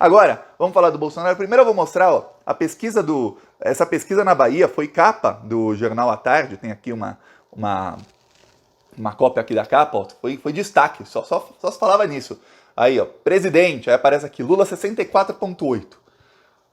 Agora, vamos falar do Bolsonaro. Primeiro eu vou mostrar, ó, essa pesquisa na Bahia foi capa do Jornal à Tarde, tem aqui uma cópia aqui da capa, ó, foi destaque, só se falava nisso. Aí, ó, presidente, aí aparece aqui, Lula 64,8,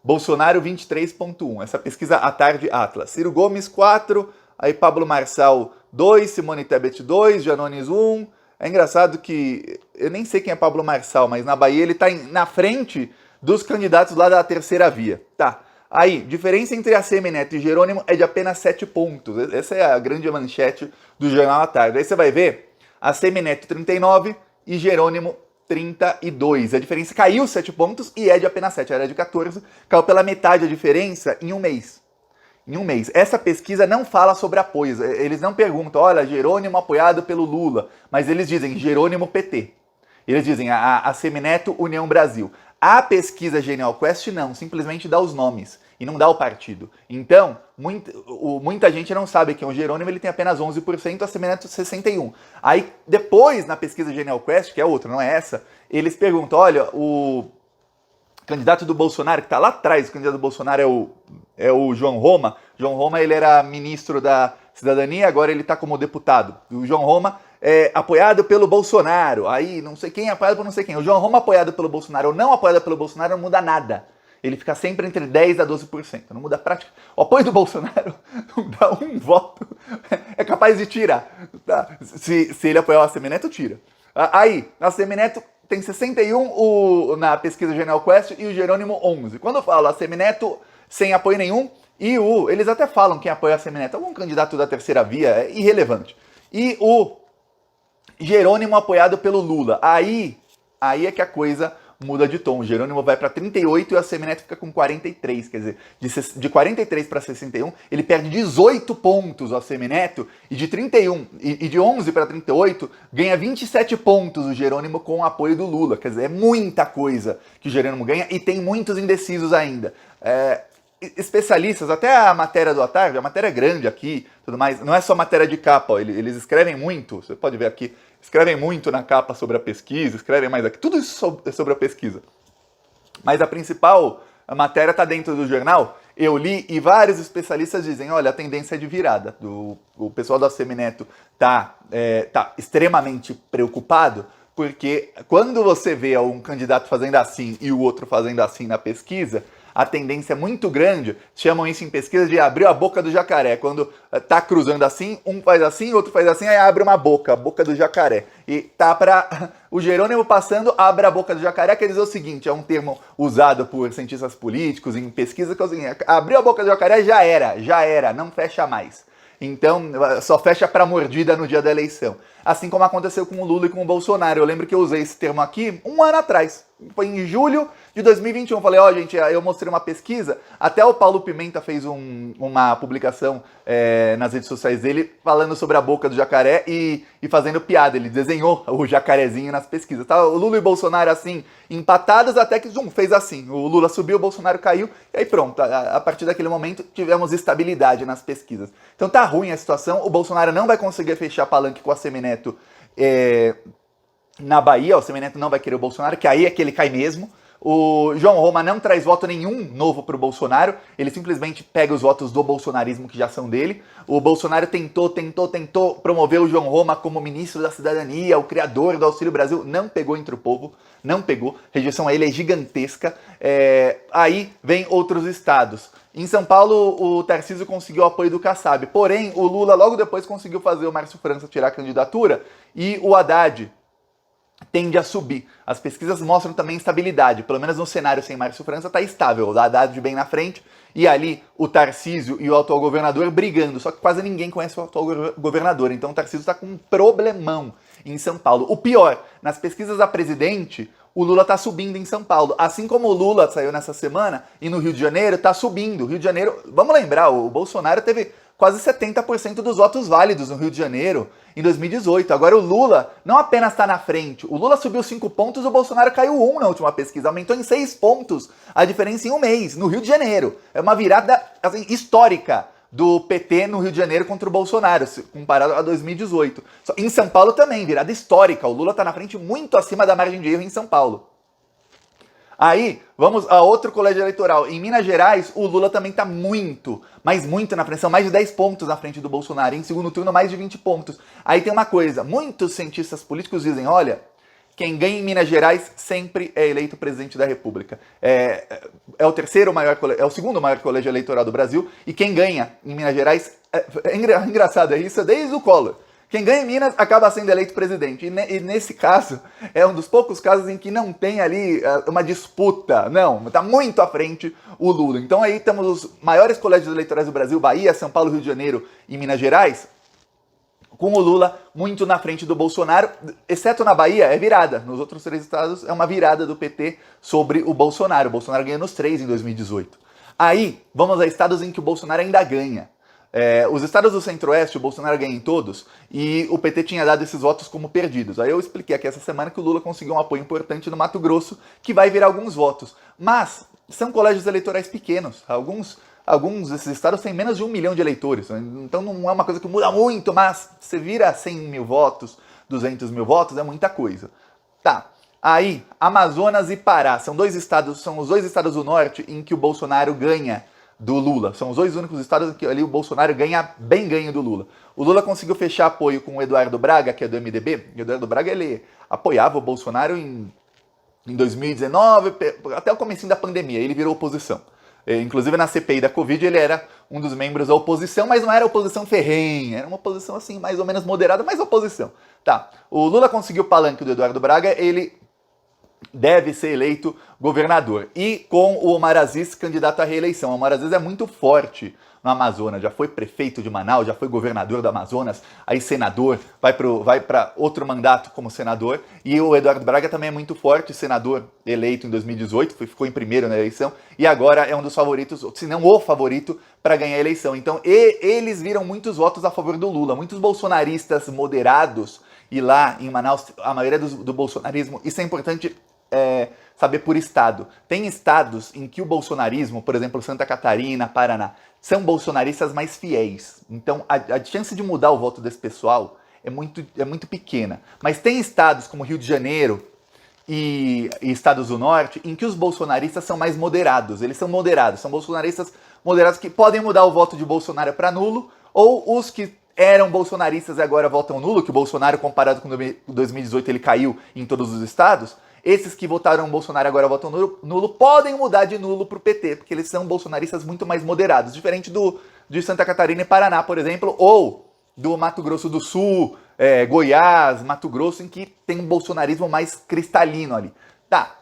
Bolsonaro 23,1, essa pesquisa à Tarde Atlas. Ciro Gomes 4, aí Pablo Marçal 2, Simone Tebet 2, Janones 1. É engraçado que, eu nem sei quem é Pablo Marçal, mas na Bahia ele tá na frente dos candidatos lá da terceira via. Tá, aí, diferença entre ACM Neto e Jerônimo é de apenas 7 pontos. Essa é a grande manchete do Jornal à Tarde. Aí você vai ver, ACM Neto 39 e Jerônimo 32. A diferença caiu 7 pontos e é de apenas 7, era de 14. Caiu pela metade a diferença em um mês. Em um mês. Essa pesquisa não fala sobre apoios. Eles não perguntam, olha, Jerônimo apoiado pelo Lula. Mas eles dizem Jerônimo PT. Eles dizem a Semineto União Brasil. A pesquisa Genial Quest não, simplesmente dá os nomes e não dá o partido. Então, muita gente não sabe que o Jerônimo ele tem apenas 11%, a Semineto 61%. Aí, depois, na pesquisa Genial Quest, que é outra, não é essa, eles perguntam, olha, o candidato do Bolsonaro, que está lá atrás, o candidato do Bolsonaro é o João Roma. João Roma, ele era ministro da Cidadania, agora ele está como deputado. O João Roma é apoiado pelo Bolsonaro, aí não sei quem é apoiado por não sei quem. O João Roma apoiado pelo Bolsonaro ou não apoiado pelo Bolsonaro não muda nada. Ele fica sempre entre 10% a 12%, não muda a prática. O apoio do Bolsonaro não dá um voto, é capaz de tirar. Tá? Se ele apoiar o ACM Neto, tira. Aí, a ACM Neto tem 61 na pesquisa Genial Quest e o Jerônimo 11. Quando eu falo ACM Neto sem apoio nenhum, e eles até falam quem apoia a ACM Neto, algum candidato da terceira via, é irrelevante. E o Jerônimo apoiado pelo Lula. Aí é que a coisa muda de tom. O Jerônimo vai para 38 e a ACM Neto fica com 43. Quer dizer, de 43 para 61, ele perde 18 pontos o ACM Neto, e de 31 e de 11 para 38 ganha 27 pontos o Jerônimo com o apoio do Lula. Quer dizer, é muita coisa que o Jerônimo ganha e tem muitos indecisos ainda. Especialistas, até a matéria do À Tarde, a matéria é grande aqui, tudo mais, não é só matéria de capa, ó, eles escrevem muito, você pode ver aqui, escrevem muito na capa sobre a pesquisa, escrevem mais aqui, tudo isso sobre a pesquisa. Mas a principal matéria está dentro do jornal, eu li e vários especialistas dizem, olha, a tendência é de virada. O pessoal do ACM Neto tá extremamente preocupado, porque quando você vê um candidato fazendo assim e o outro fazendo assim na pesquisa, a tendência é muito grande, chamam isso em pesquisa de abrir a boca do jacaré. Quando tá cruzando assim, um faz assim, outro faz assim, aí abre uma boca, a boca do jacaré. E tá para o Jerônimo passando, abre a boca do jacaré, quer dizer o seguinte, é um termo usado por cientistas políticos em pesquisa, que é o seguinte, abriu a boca do jacaré, já era, não fecha mais. Então, só fecha para mordida no dia da eleição. Assim como aconteceu com o Lula e com o Bolsonaro. Eu lembro que eu usei esse termo aqui um ano atrás. Foi em julho de 2021. Falei, ó, gente, eu mostrei uma pesquisa. Até o Paulo Pimenta fez uma publicação nas redes sociais dele falando sobre a boca do jacaré e fazendo piada. Ele desenhou o jacarezinho nas pesquisas. Tá? O Lula e o Bolsonaro, assim, empatados até que fez assim. O Lula subiu, o Bolsonaro caiu. E aí pronto, a partir daquele momento tivemos estabilidade nas pesquisas. Então tá ruim a situação. O Bolsonaro não vai conseguir fechar palanque com a ACM Neto na Bahia. O ACM Neto não vai querer o Bolsonaro, que aí é que ele cai mesmo. O João Roma não traz voto nenhum novo para o Bolsonaro, ele simplesmente pega os votos do bolsonarismo que já são dele. O Bolsonaro tentou promover o João Roma como ministro da Cidadania, o criador do Auxílio Brasil, não pegou entre o povo, não pegou, rejeição a ele é gigantesca. Aí vem outros estados. Em São Paulo, o Tarcísio conseguiu o apoio do Kassab, porém o Lula logo depois conseguiu fazer o Márcio França tirar a candidatura e o Haddad tende a subir. As pesquisas mostram também estabilidade, pelo menos no cenário sem Márcio França está estável, o Haddad bem na frente, e ali o Tarcísio e o atual governador brigando, só que quase ninguém conhece o atual governador, então o Tarcísio está com um problemão em São Paulo. O pior, nas pesquisas a presidente, o Lula está subindo em São Paulo, assim como o Lula saiu nessa semana, e no Rio de Janeiro está subindo. Rio de Janeiro, vamos lembrar, o Bolsonaro teve quase 70% dos votos válidos no Rio de Janeiro em 2018. Agora o Lula não apenas está na frente, o Lula subiu 5 pontos, o Bolsonaro caiu 1 na última pesquisa, aumentou em 6 pontos a diferença em um mês, no Rio de Janeiro. É uma virada assim, histórica do PT no Rio de Janeiro contra o Bolsonaro, comparado a 2018. Em São Paulo também, virada histórica, o Lula está na frente muito acima da margem de erro em São Paulo. Aí, vamos a outro colégio eleitoral. Em Minas Gerais, o Lula também está muito, mas muito na frente. São mais de 10 pontos na frente do Bolsonaro. Em segundo turno, mais de 20 pontos. Aí tem uma coisa, muitos cientistas políticos dizem, olha, quem ganha em Minas Gerais sempre é eleito presidente da República. É o segundo maior colégio eleitoral do Brasil, e quem ganha em Minas Gerais, engraçado, é isso desde o Collor. Quem ganha em Minas acaba sendo eleito presidente. E nesse caso, é um dos poucos casos em que não tem ali uma disputa. Não, está muito à frente o Lula. Então aí temos os maiores colégios eleitorais do Brasil, Bahia, São Paulo, Rio de Janeiro e Minas Gerais, com o Lula muito na frente do Bolsonaro, exceto na Bahia, é virada. Nos outros 3 estados é uma virada do PT sobre o Bolsonaro. O Bolsonaro ganha nos 3 em 2018. Aí, vamos a estados em que o Bolsonaro ainda ganha. Os estados do Centro-Oeste, o Bolsonaro ganha em todos, e o PT tinha dado esses votos como perdidos. Aí eu expliquei aqui essa semana que o Lula conseguiu um apoio importante no Mato Grosso, que vai virar alguns votos. Mas são colégios eleitorais pequenos. Alguns desses estados têm menos de 1 milhão de eleitores. Então não é uma coisa que muda muito, mas você vira 100 mil votos, 200 mil votos, é muita coisa. Tá. Aí, Amazonas e Pará são os dois estados do norte em que o Bolsonaro ganha do Lula. São os 2 únicos estados em que ali o Bolsonaro ganha bem ganho do Lula. O Lula conseguiu fechar apoio com o Eduardo Braga, que é do MDB. O Eduardo Braga, ele apoiava o Bolsonaro em 2019, até o comecinho da pandemia, ele virou oposição. Inclusive na CPI da Covid ele era um dos membros da oposição, mas não era oposição ferrenha, era uma oposição assim, mais ou menos moderada, mas oposição. Tá, o Lula conseguiu o palanque do Eduardo Braga, ele deve ser eleito governador. E com o Omar Aziz candidato à reeleição. O Omar Aziz é muito forte no Amazonas, já foi prefeito de Manaus, já foi governador do Amazonas, aí senador, vai para outro mandato como senador. E o Eduardo Braga também é muito forte, senador eleito em 2018, ficou em primeiro na eleição, e agora é um dos favoritos, se não o favorito, para ganhar a eleição. Então eles viram muitos votos a favor do Lula, muitos bolsonaristas moderados, e lá em Manaus, a maioria do bolsonarismo, isso é importante saber por estado. Tem estados em que o bolsonarismo, por exemplo, Santa Catarina, Paraná, são bolsonaristas mais fiéis. Então a chance de mudar o voto desse pessoal é muito pequena. Mas tem estados como Rio de Janeiro e estados do norte em que os bolsonaristas são mais moderados. Eles são moderados, são bolsonaristas moderados que podem mudar o voto de Bolsonaro para nulo, ou os que eram bolsonaristas e agora votam nulo, que o Bolsonaro, comparado com 2018, ele caiu em todos os estados. Esses que votaram Bolsonaro agora votam nulo, podem mudar de nulo para o PT, porque eles são bolsonaristas muito mais moderados, diferente de Santa Catarina e Paraná, por exemplo, ou do Mato Grosso do Sul, Goiás, Mato Grosso, em que tem um bolsonarismo mais cristalino ali. Tá,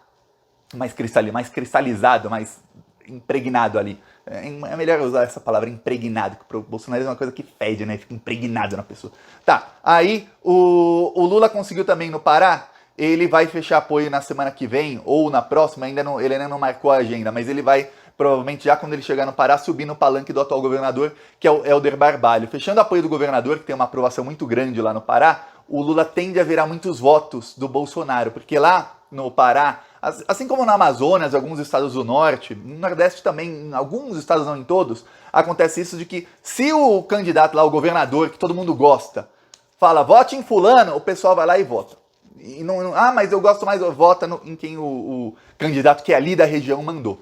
mais cristalizado, mais impregnado ali. É melhor usar essa palavra impregnado, que o bolsonarismo é uma coisa que fede, né? Fica impregnado na pessoa. Tá, aí o Lula conseguiu também no Pará. Ele vai fechar apoio na semana que vem, ou na próxima, ele ainda não marcou a agenda, mas ele vai, provavelmente, já quando ele chegar no Pará, subir no palanque do atual governador, que é o Helder Barbalho. Fechando apoio do governador, que tem uma aprovação muito grande lá no Pará, o Lula tende a virar muitos votos do Bolsonaro, porque lá no Pará, assim como no Amazonas, alguns estados do norte, no Nordeste também, em alguns estados, não em todos, acontece isso de que se o candidato lá, o governador, que todo mundo gosta, fala, vote em fulano, o pessoal vai lá e vota. Mas eu gosto mais, vota em quem o candidato que é ali da região mandou.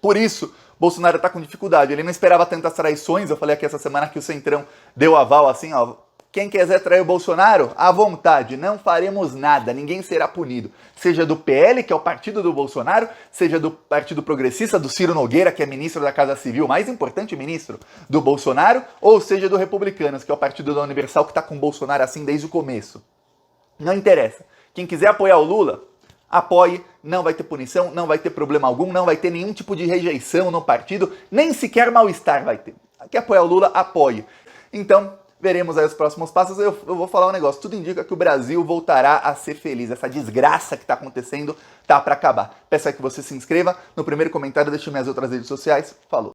Por isso, Bolsonaro está com dificuldade. Ele não esperava tantas traições. Eu falei aqui essa semana que o Centrão deu aval assim, ó. Quem quiser trair o Bolsonaro, à vontade, não faremos nada, ninguém será punido. Seja do PL, que é o partido do Bolsonaro, seja do Partido Progressista, do Ciro Nogueira, que é ministro da Casa Civil, mais importante ministro do Bolsonaro, ou seja do Republicanos, que é o partido da Universal, que está com o Bolsonaro assim desde o começo. Não interessa. Quem quiser apoiar o Lula, apoie, não vai ter punição, não vai ter problema algum, não vai ter nenhum tipo de rejeição no partido, nem sequer mal-estar vai ter. Quer apoiar o Lula, apoie. Então, veremos aí os próximos passos. Eu vou falar um negócio, tudo indica que o Brasil voltará a ser feliz. Essa desgraça que está acontecendo tá para acabar. Peço aí que você se inscreva. No primeiro comentário, deixe minhas outras redes sociais. Falou!